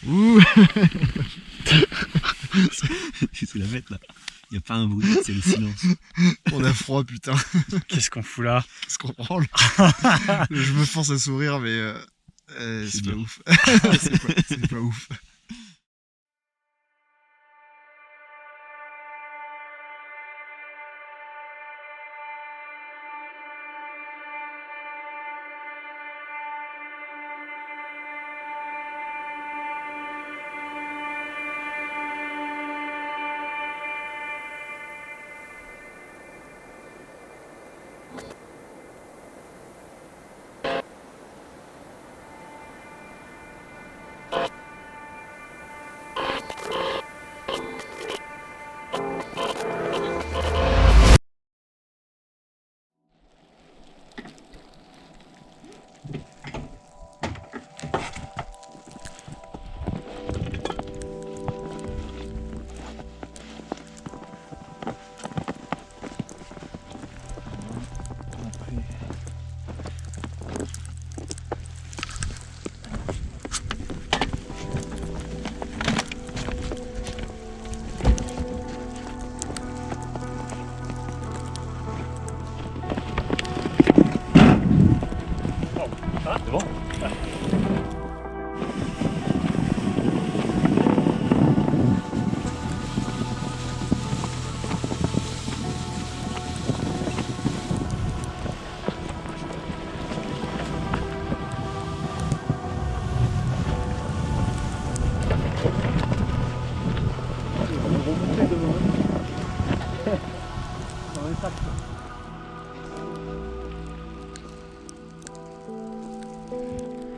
Ouh. C'est la bête là. Il n'y a pas un bruit, c'est le silence. On a froid, putain. Qu'est-ce qu'on fout là? Qu'est-ce qu'on branle. Je me force à sourire, mais c'est pas ouf. C'est pas ouf. Ah, c'est bon.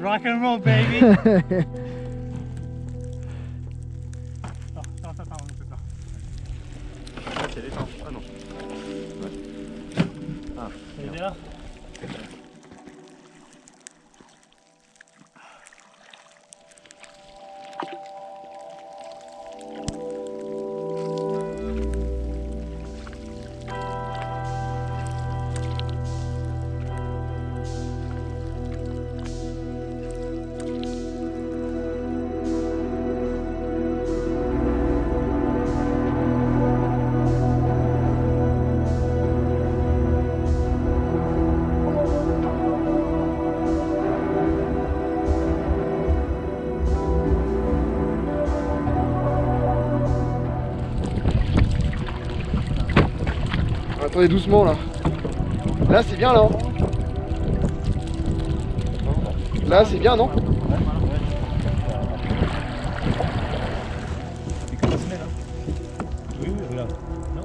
Rock and roll, baby! Attends, on ne peut pas. Ah, c'est l'étanche. Ah non. Ah, il est là? Attendez doucement là. Là c'est bien là. Hein. Là c'est bien non? Oui, regarde. Non?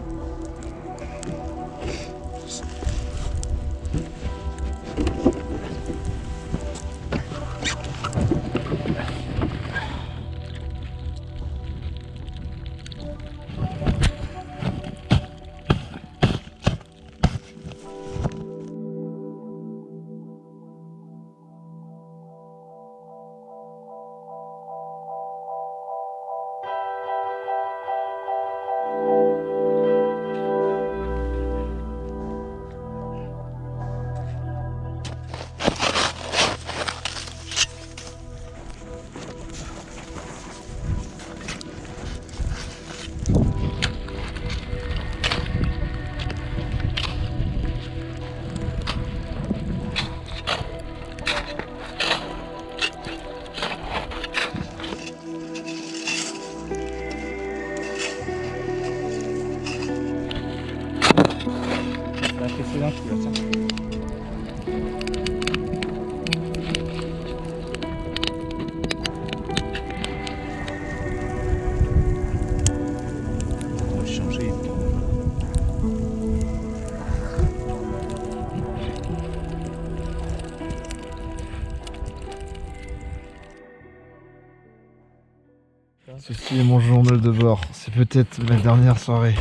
Ceci est mon journal de bord. C'est peut-être ma dernière soirée.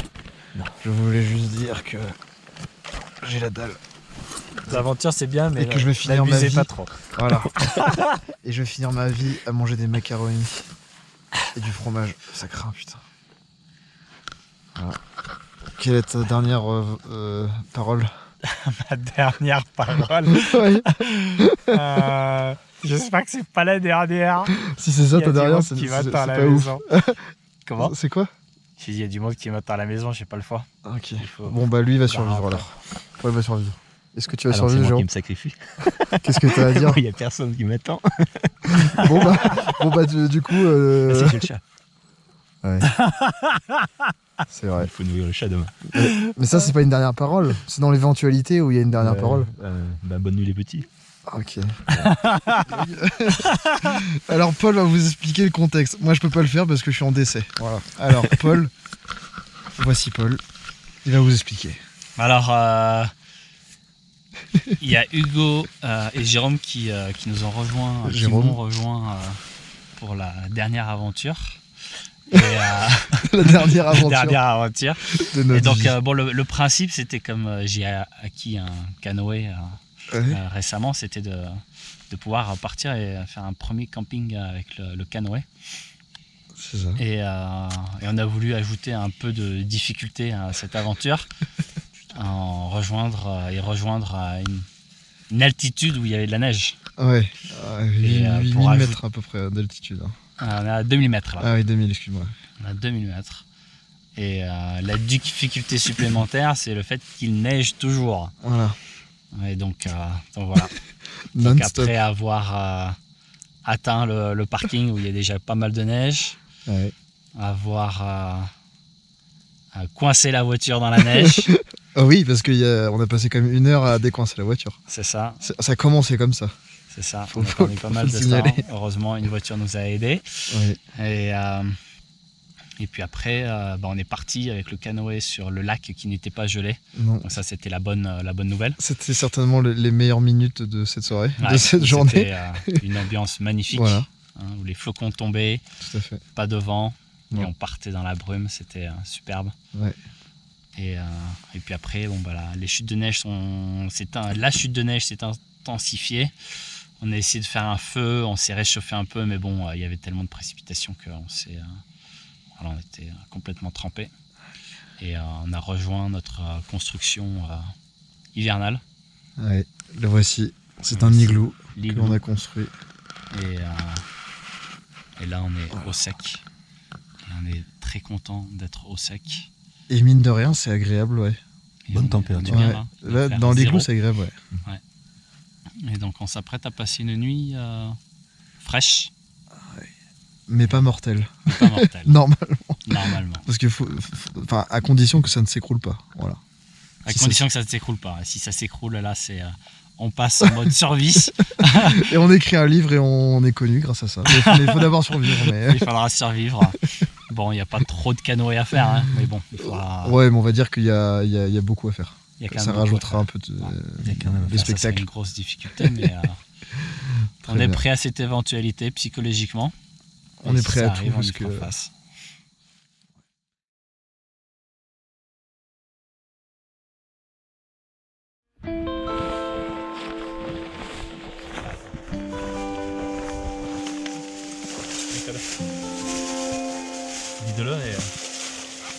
Non. Je voulais juste dire que j'ai la dalle. L'aventure c'est bien, mais et que je vais finir ma vie. Pas trop. Voilà. Et je vais finir ma vie à manger des macaronis et du fromage. Ça craint, putain. Voilà. Quelle est ta dernière parole? ma dernière parole. Ouais. J'espère que c'est pas la dernière. Si c'est ça, Il y a ta du derrière, monde c'est qui pas m'attend à la ouf. maison. Comment? C'est quoi? J'ai dit, il y a du monde qui m'attend à la maison, j'ai pas le choix. Ok. faut- Bon bah lui il va Bah, survivre attends. alors. Ouais, il va survivre. Est-ce que tu vas Alors c'est survivre, moi qui Jérôme? me sacrifie. Qu'est-ce que t'as à dire? Il y a personne qui m'attend. Bon bah du coup... Ah, si, j'ai le chat. Ouais. C'est vrai. Il faut nourrir le chat demain. Mais ça c'est pas une dernière parole. C'est dans l'éventualité où il y a une dernière parole. Bah, bonne nuit les petits. Ok. Alors Paul va vous expliquer le contexte. Moi je peux pas le faire parce que je suis en décès. Voilà. Alors Paul, voici Paul. Il va vous expliquer. Alors, il y a Hugo et Jérôme qui nous ont rejoints, qui Jérôme. m'ont rejoint pour la dernière aventure. Et, La dernière la aventure dernière aventure. de notre Et donc, vie. bon, le principe, c'était comme j'ai acquis un canoë Ouais. récemment, c'était de pouvoir partir et faire un premier camping avec le canoë. C'est ça. Et on a voulu ajouter un peu de difficulté à cette aventure, rejoindre une altitude où il y avait de la neige. Ouais. 8000 pour mètres à peu près d'altitude. Hein. On est à 2000 mètres là. Ah oui, 2000, excuse-moi. On est à 2000 mètres. Et la difficulté supplémentaire, c'est le fait qu'il neige toujours. Voilà. Et donc voilà. Donc Non-stop. après avoir atteint le parking où il y a déjà pas mal de neige, Ouais. avoir coincé la voiture dans la neige, Ah oui, parce qu'on a passé quand même 1 heure à décoincer la voiture. c'est ça. Ça a commencé comme ça. C'est ça, Faut- on a dormi pas mal faut de le signaler. temps. Heureusement, une voiture nous a aidés. Ouais. Et puis après, on est parti avec le canoë sur le lac qui n'était pas gelé. Non. Donc ça, c'était la bonne nouvelle. C'était certainement les meilleures minutes de cette soirée, de Ouais, cette journée. C'était une ambiance magnifique, Voilà, où les flocons tombaient, tout à fait. pas de vent, et Non. on partait dans la brume, c'était superbe. Ouais. Et puis après, les chutes de neige la chute de neige s'est intensifiée. On a essayé de faire un feu, on s'est réchauffé un peu, mais bon, il y avait tellement de précipitations on était complètement trempés. Et on a rejoint notre construction hivernale. Ouais, le voici. C'est Ouais, un c'est igloo que l'igloo. l'on a construit. Et là, on est au sec. Et on est très content d'être au sec. Et mine de rien, c'est agréable, ouais. Et Bonne on est température. bien Ouais. là. Il Là, va faire dans l'igloo, 0. c'est agréable, ouais. Et donc, on s'apprête à passer une nuit fraîche, Mais pas mortel. mais pas mortelle, Normal. normalement. Parce que enfin, à condition que ça ne s'écroule pas. Voilà. À Si condition que ça ne s'écroule pas. Et si ça s'écroule, là, on passe en mode survie. Et on écrit un livre et on est connu grâce à ça. Mais il faut d'abord survivre. Mais... Il faudra survivre. Bon, il n'y a pas trop de canoës à faire, hein, mais bon, il faudra. Ouais, mais on va dire qu'il y a beaucoup à faire. Il y a quand Ça même beaucoup à rajoutera faire. un peu de, Il y a quand même à de faire. Ça, c'est spectacle. une grosse difficulté, mais on Très est bien. prêt à cette éventualité psychologiquement. On Et est si prêt ça à arrive, tout on y parce que... fera face. Dis-le et. Ouais,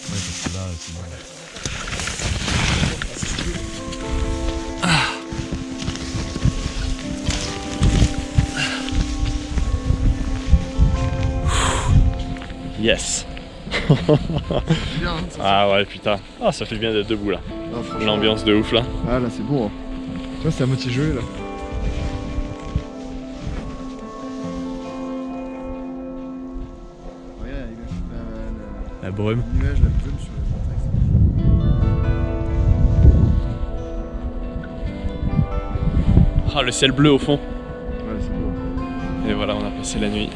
parce que là, sinon. Yes. Bien, hein, Ah ouais putain. Ah ça fait bien d'être debout là. Ah, franchement. L'ambiance de ouf là. Ah là, c'est beau. Hein. Tu vois, c'est à moitié gelé là. Regarde, La brume. le nuage, la brume sur les montagnes. Ah le ciel bleu au fond. Ouais, c'est beau. Et voilà on a passé la nuit